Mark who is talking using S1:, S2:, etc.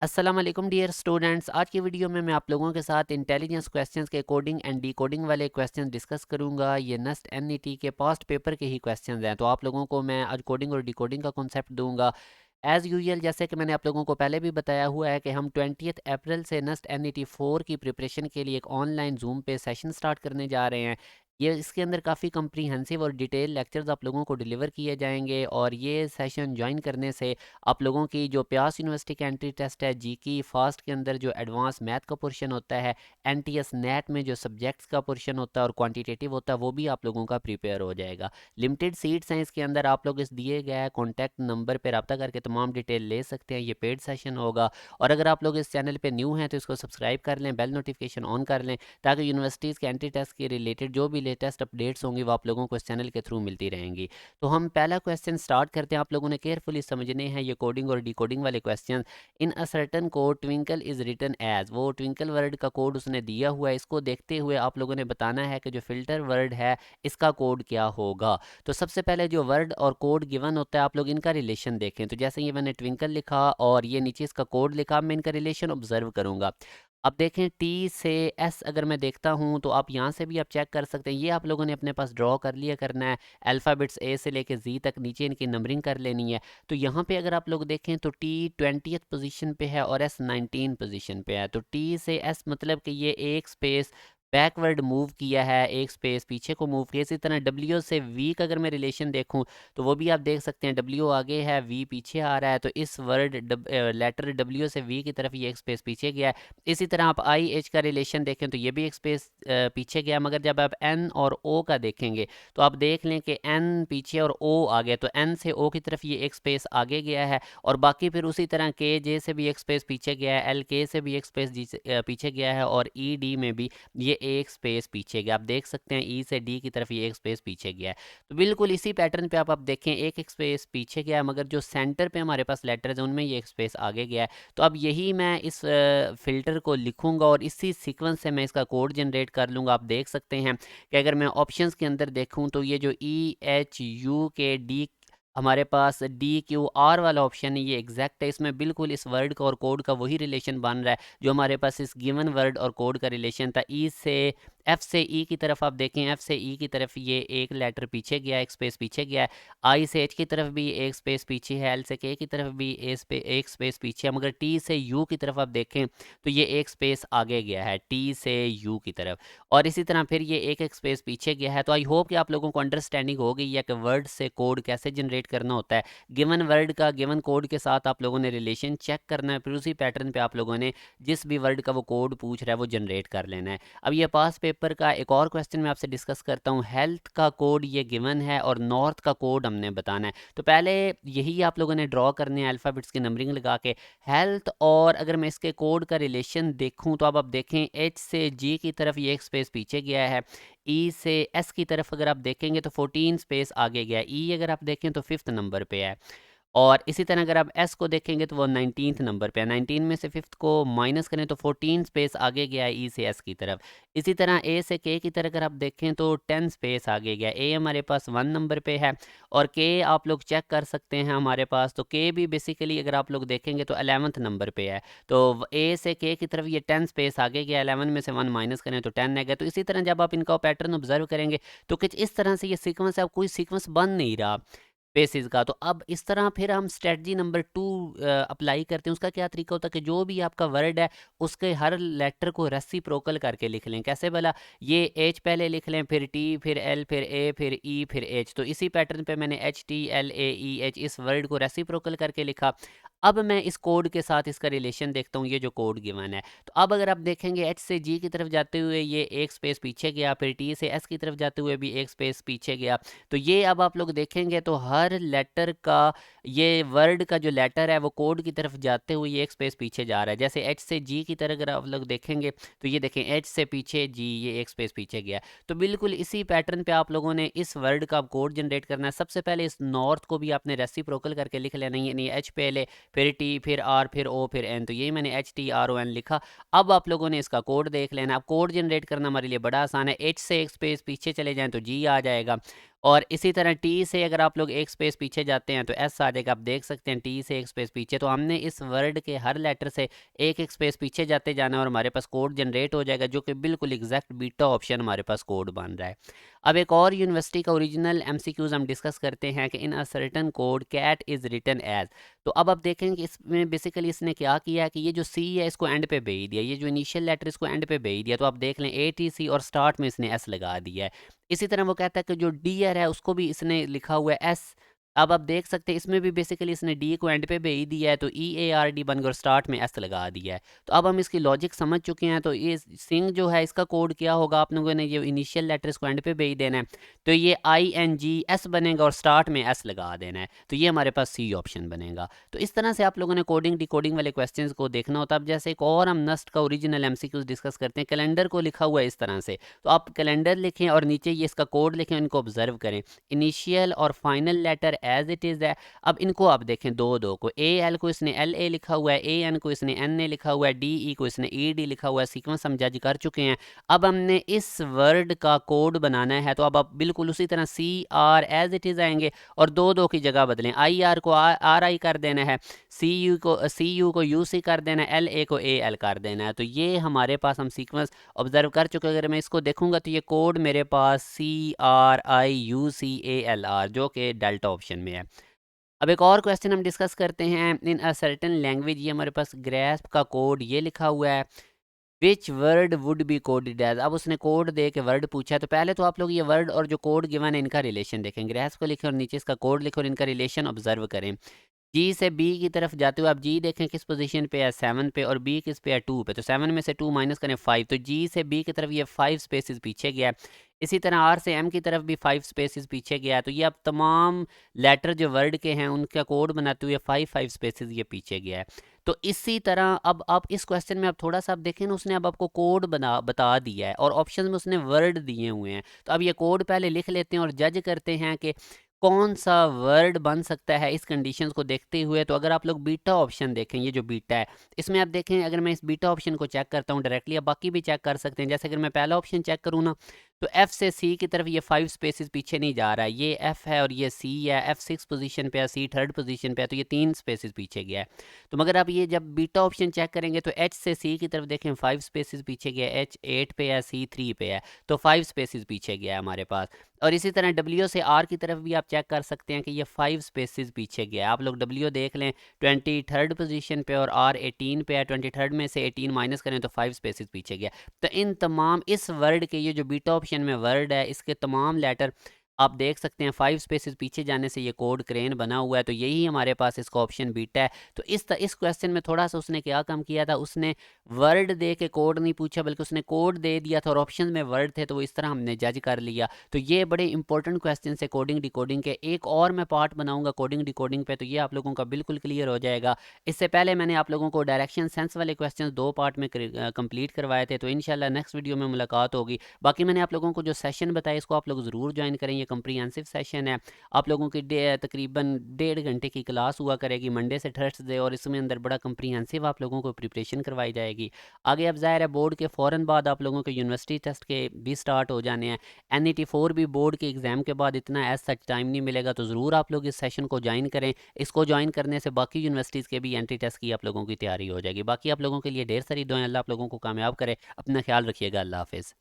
S1: अस्सलाम वालेकुम dear students. आज की वीडियो में मैं आप लोगों के साथ इंटेलिजेंस क्वेश्चंस के कोडिंग एंड डीकोडिंग वाले क्वेश्चंस डिस्कस करूंगा। ये नस्ट एनईटी के पास्ट पेपर के ही क्वेश्चंस हैं, तो आप लोगों को मैं आज कोडिंग और डीकोडिंग का कॉन्सेप्ट दूंगा। एज़ यूजुअल, जैसे कि मैंने आप लोगों को पहले भी बताया हुआ है कि हम 20 अप्रैल से नस्ट एनईटी 4 की प्रिपरेशन के लिए एक ऑनलाइन जूम पे सेशन स्टार्ट करने जा रहे हैं। ये इसके अंदर काफ़ी कम्प्रीहेंसिव और डिटेल लेक्चर्स आप लोगों को डिलीवर किए जाएंगे, और ये सेशन ज्वाइन करने से आप लोगों की जो प्यास यूनिवर्सिटी का एंट्री टेस्ट है जी की फास्ट के अंदर जो एडवांस मैथ का पोर्शन होता है, एनटीएस नेट में जो सब्जेक्ट्स का पोर्शन होता है और क्वांटिटेटिव होता है, वो भी आप लोगों का प्रिपेयर हो जाएगा। लिमिटेड सीट्स हैं इसके अंदर। आप लोग इस दिए गए कॉन्टैक्ट नंबर पर रब्ता करके तमाम डिटेल ले सकते हैं। ये पेड सेशन होगा, और अगर आप लोग इस चैनल पर न्यू हैं तो इसको सब्सक्राइब कर लें, बेल नोटिफिकेशन ऑन कर लें, ताकि यूनिवर्सिटीज़ के एंट्री टेस्ट के रिलेटेड जो भी लेटेस्ट अपडेट्स होंगी वो आप लोगों को इस चैनल के थ्रू मिलती रहेंगी। तो हम पहला क्वेश्चन स्टार्ट करते हैं। आप लोगों ने केयरफुली समझने हैं ये कोडिंग और डिकोडिंग वाले question. In a certain code twinkle is written as, वो ट्विंकल वर्ड का कोड उसने दिया हुआ है। इसको देखते हुए आप लोगों ने बताना है कि जो फिल्टर वर्ड है इसका कोड क्या होगा। तो सबसे पहले जो वर्ड और कोड गिवन होता है, आप लोग इनका रिलेशन देखें। तो जैसे ये मैंने ट्विंकल लिखा और ये नीचे इसका कोड लिखा, मैं इनका रिलेशन ऑब्जर्व करूंगा। अब देखें, टी से एस अगर मैं देखता हूं तो आप यहाँ से भी आप चेक कर सकते हैं। ये आप लोगों ने अपने पास ड्रॉ कर लिया करना है। अल्फ़ाबेट्स ए से लेके जी तक नीचे इनकी नंबरिंग कर लेनी है। तो यहाँ पे अगर आप लोग देखें तो टी 20th पोजीशन पे है और एस 19 पोजीशन पे है। तो टी से एस मतलब कि ये एक स्पेस बैकवर्ड मूव किया है, एक स्पेस पीछे को मूव किया। इसी तरह डब्ल्यू से वी का अगर मैं रिलेशन देखूं तो वो भी आप देख सकते हैं, डब्ल्यू आगे है, वी पीछे आ रहा है। तो इस लेटर डब्ल्यू से वी की तरफ ये एक स्पेस पीछे गया है। इसी तरह आप आई एच का रिलेशन देखें तो ये भी एक स्पेस पीछे गया। मगर जब आप एन और ओ का देखेंगे तो आप देख लें कि एन पीछे और ओ आगे, तो एन से ओ की तरफ ये एक स्पेस आगे गया है। और बाकी फिर उसी तरह के जे से भी एक स्पेस पीछे गया है, एल के से भी एक स्पेस पीछे गया है, और ई डी में भी ये एक स्पेस पीछे गया। आप देख सकते हैं ई से डी की तरफ ये एक स्पेस पीछे गया है। तो बिल्कुल इसी पैटर्न पे आप देखें, एक एक स्पेस पीछे गया है, मगर जो सेंटर पे हमारे पास लेटर्स हैं उनमें ये एक स्पेस आगे गया है। तो अब यही मैं इस फ़िल्टर को लिखूंगा और इसी सीक्वेंस से मैं इसका कोड जनरेट कर लूँगा। आप देख सकते हैं कि अगर मैं ऑप्शंस के अंदर देखूं तो ये जो ई एच यू के डी हमारे पास डी क्यू आर वाला ऑप्शन है, ये एग्जैक्ट है। इसमें बिल्कुल इस वर्ड का और कोड का वही रिलेशन बन रहा है जो हमारे पास इस गिवन वर्ड और कोड का रिलेशन था। ई से एफ से ई की तरफ आप देखें, एफ से ई की तरफ ये एक लेटर पीछे गया, एक स्पेस पीछे गया है। आई से एच की तरफ भी एक स्पेस पीछे है, एल से के की तरफ भी एक स्पेस पीछे है। मगर टी से यू की तरफ आप देखें तो ये एक स्पेस आगे गया है, टी से यू की तरफ। और इसी तरह फिर ये एक एक स्पेस पीछे गया है। तो आई होप कि आप लोगों को अंडरस्टैंडिंग हो गई है कि वर्ड से कोड कैसे जनरेट करना होता है। गिवन वर्ड का गिवन कोड के साथ आप लोगों ने रिलेशन चेक करना है, फिर उसी पैटर्न पे आप लोगों ने जिस भी वर्ड का वो कोड पूछ रहा है वो जनरेट कर लेना है। अब ये पास पेपर का एक और क्वेश्चन मैं आपसे डिस्कस करता हूँ। हेल्थ का कोड ये गिवन है और नॉर्थ का कोड हमने बताना है। तो पहले यही आप लोगों ने ड्रॉ करने हैं अल्फ़ाबेट्स की नंबरिंग लगा के हेल्थ। और अगर मैं इसके कोड का रिलेशन देखूं तो अब आप देखें, एच से जी की तरफ ये एक स्पेस पीछे गया है। ई से एस की तरफ अगर आप देखेंगे तो 14 स्पेस आगे गया है। ई अगर आप देखें तो 5th नंबर पे है। और इसी तरह अगर आप एस को देखेंगे तो वो 19th नंबर पे है। 19 में से 5th को माइनस करें तो 14 स्पेस आगे गया है ई से एस की तरफ। इसी तरह ए से के की तरह अगर आप देखें तो 10 स्पेस आगे गया। ए हमारे पास 1 नंबर पे है, और के आप लोग चेक कर सकते हैं हमारे पास। तो के भी बेसिकली अगर आप लोग देखेंगे तो 11th नंबर पे है। तो ए से के की तरफ ये 10 स्पेस आगे गया, 11 में से 1 माइनस करें तो 10 है गया। तो इसी तरह जब आप इनका पैटर्न ऑब्जर्व करेंगे तो कुछ इस तरह से ये सीक्वेंस है, अब कोई सीक्वेंस बन नहीं रहा बेसिस का। तो अब इस तरह फिर हम स्ट्रेटजी नंबर 2 अप्लाई करते हैं। उसका क्या तरीका होता है कि जो भी आपका वर्ड है उसके हर लेटर को रेसिप्रोकल करके लिख लें। कैसे भला, ये एच पहले लिख लें, फिर टी, फिर एल, फिर ए, फिर ई, फिर एच। तो इसी पैटर्न पे मैंने H T L A E H इस वर्ड को रेसिप्रोकल करके लिखा। अब मैं इस कोड के साथ इसका रिलेशन देखता हूँ, ये जो कोड गिवन है। तो अब अगर आप देखेंगे एच से जी की तरफ जाते हुए ये एक स्पेस पीछे गया, फिर टी से एस की तरफ जाते हुए भी एक स्पेस पीछे गया। तो ये अब आप लोग देखेंगे तो हर लेटर का, ये वर्ड का जो लेटर है वो कोड की तरफ जाते हुए ये एक स्पेस पीछे जा रहा है। जैसे एच से जी की तरह अगर आप लोग देखेंगे तो ये देखें एच से पीछे जी, ये एक स्पेस पीछे गया। तो बिल्कुल इसी पैटर्न पे आप लोगों ने इस वर्ड का कोड जनरेट करना है। सबसे पहले इस नॉर्थ को भी आपने रेसिप्रोकल करके लिख लेना है, यानी एच पहले, फिर टी, फिर आर, फिर ओ, फिर एन। तो यही मैंने H T R O N लिखा। अब आप लोगों ने इसका कोड देख लेना। अब कोड जनरेट करना हमारे लिए बड़ा आसान है। एच से एक स्पेस पीछे चले जाएं तो जी आ जाएगा, और इसी तरह टी से अगर आप लोग एक स्पेस पीछे जाते हैं तो एस आ जाएगा। आप देख सकते हैं टी से एक स्पेस पीछे, तो हमने इस वर्ड के हर लेटर से एक एक स्पेस पीछे जाते जाना है और हमारे पास कोड जनरेट हो जाएगा, जो कि बिल्कुल एग्जैक्ट बीटा ऑप्शन हमारे पास कोड बन रहा है। अब एक और यूनिवर्सिटी का ओरिजिनल एमसीक्यूज हम डिस्कस करते हैं कि in a certain code CAT is written as. तो अब आप देखेंगे कि इसमें बेसिकली इसने क्या किया है कि ये जो सी है इसको एंड पे भेज दिया, ये जो इनिशियल लेटर इसको एंड पे भेज दिया। तो आप देख लें ATC और स्टार्ट में इसने एस लगा दिया है। इसी तरह वो कहता है कि जो डियर है उसको भी इसने लिखा हुआ है एस। अब आप देख सकते हैं इसमें भी बेसिकली इसने डी को एंड पे भेज दिया है, तो EARD बनकर स्टार्ट में एस लगा दिया है। तो अब हम इसकी लॉजिक समझ चुके हैं। तो ये सिंग जो है इसका कोड क्या होगा, आप लोगों ने ये इनिशियल लेटर इसको एंड पे भेज देना है, तो ये INGS बनेगा और स्टार्ट में एस लगा देना है, तो ये हमारे पास सी ऑप्शन बनेगा। तो इस तरह से आप लोगों ने कोडिंग डिकोडिंग वाले क्वेश्चंस को देखना होता है। अब जैसे एक और हम नस्ट का ओरिजिनल MCQs डिस्कस करते हैं, कैलेंडर को लिखा हुआ है इस तरह से, तो आप कैलेंडर लिखें और नीचे ये इसका कोड लिखें, इनको ऑब्जर्व करें। इनिशियल और final letter as it is है। अब इनको आप देखें दो दो को, AL को इसने LA लिखा हुआ है, AN को इसने NA लिखा हुआ है, DE को इसने ED लिखा हुआ है। सीक्वेंस हम जज कर चुके हैं। अब हमने इस वर्ड का कोड बनाना है, तो अब आप बिल्कुल उसी तरह CR एज इट इज़ आएंगे और दो दो की जगह बदलें। IR को RI कर देना है, CU को UC कर देना है, LA को AL कर देना है। तो ये हमारे पास हम सीक्वेंस ऑब्जर्व कर चुके हैं। अगर मैं इसको देखूंगा तो ये कोड मेरे पास CRIUCALR जो कि डेल्टा ऑप्शन में है। अब एक और क्वेश्चन हम डिस्कस करते हैं। इन अ सर्टेन लैंग्वेज, ये हमारे पास ग्रेस्प का कोड ये लिखा हुआ है। Which word would be coded as. अब उसने कोड दे के वर्ड पूछा है, तो पहले तो आप लोग ये वर्ड और जो कोड गिवन है इनका रिलेशन देखें। ग्रेस्प को लिखें और नीचे इसका कोड लिखें और इनका रिलेशन ऑब्जर्व करें। जी से बी की तरफ जाते हुए आप जी देखें किस पोजीशन पे है, 7 पे, और बी किस पे है, 2 पे। तो 7 में से 2 माइनस करें 5, तो जी से बी की तरफ ये 5 स्पेसेस पीछे गया है। इसी तरह आर से एम की तरफ भी 5 स्पेसेस पीछे गया है। तो ये अब तमाम लेटर जो वर्ड के हैं उनका कोड बनाते हुए 5 स्पेसेस ये पीछे गया है। तो इसी तरह अब आप इस क्वेश्चन में अब थोड़ा सा आप देखें ना, उसने अब आपको कोड बता दिया है और ऑप्शन में उसने वर्ड दिए हुए हैं। तो अब ये कोड पहले लिख लेते हैं और जज करते हैं कि कौन सा वर्ड बन सकता है इस कंडीशंस को देखते हुए। तो अगर आप लोग बीटा ऑप्शन देखें, ये जो बीटा है इसमें आप देखें, अगर मैं इस बीटा ऑप्शन को चेक करता हूँ डायरेक्टली, आप बाकी भी चेक कर सकते हैं। जैसे अगर मैं पहला ऑप्शन चेक करूँ ना, तो F से C की तरफ ये 5 स्पेसेस पीछे नहीं जा रहा है। ये F है और ये C है, F 6 पोजीशन पे है, C 3rd पोजीशन पे है, तो ये 3 स्पेसेस पीछे गया है। तो मगर आप ये जब बीटा ऑप्शन चेक करेंगे तो H से C की तरफ देखें 5 स्पेसेस पीछे गया है, H 8 पे है, C 3 पे है, तो 5 स्पेसेस पीछे गया है हमारे पास। और इसी तरह W से R की तरफ भी आप चेक कर सकते हैं कि ये 5 स्पेसेस पीछे गया है। आप लोग W देख लें 23rd पोजीशन पे और R 18 पे है, 23rd में से 18 माइनस करें तो 5 स्पेसेस पीछे गया। तो इन तमाम इस वर्ड के, ये जो बीटा ऑप्शन में वर्ड है, इसके तमाम लेटर आप देख सकते हैं 5 स्पेसेस पीछे जाने से ये कोड क्रेन बना हुआ है। तो यही हमारे पास इसका ऑप्शन बीटा है। तो इस क्वेश्चन में थोड़ा सा उसने क्या काम किया था, उसने वर्ड दे के कोड नहीं पूछा बल्कि उसने कोड दे दिया था और ऑप्शन में वर्ड थे, तो वो इस तरह हमने जज कर लिया। तो ये बड़े इंपॉर्टेंट क्वेश्चन है कोडिंग डिकोडिंग के। एक और मैं पार्ट बनाऊंगा कोडिंग डिकोडिंग पे, तो ये आप लोगों का बिल्कुल क्लियर हो जाएगा। इससे पहले मैंने आप लोगों को डायरेक्शन सेंस वाले क्वेश्चन 2 पार्ट में कंप्लीट करवाए थे। तो इंशाल्लाह नेक्स्ट वीडियो में मुलाकात होगी। बाकी मैंने आप लोगों को जो सेशन बताया इसको आप लोग ज़रूर ज्वाइन करें। ये कंप्रीहेंसिव सेशन है। आप लोगों की तकरीबन 1.5 घंटे की क्लास हुआ करेगी मंडे से थर्सडे, और इसमें अंदर बड़ा कंप्रीहेंसिव आप लोगों को प्रिपरेशन करवाई जाएगी। आगे अब ज़ाहिर है बोर्ड के फ़ौरन बाद आप लोगों के यूनिवर्सिटी टेस्ट के भी स्टार्ट हो जाने हैं। NET 4 भी बोर्ड के एग्ज़ाम के बाद इतना एज सच टाइम नहीं मिलेगा, तो ज़रूर आप लोग इस सेशन को ज्वाइन करें। इसको ज्वाइन करने से बाकी यूनिवर्सिटीज़ के भी एंट्री टेस्ट की आप लोगों की तैयारी हो जाएगी। बाकी आप लोगों के लिए ढेर सारी दुआएं। अल्लाह आप लोगों को कामयाब करे। अपना ख्याल रखिएगा। अल्लाह हाफिज़।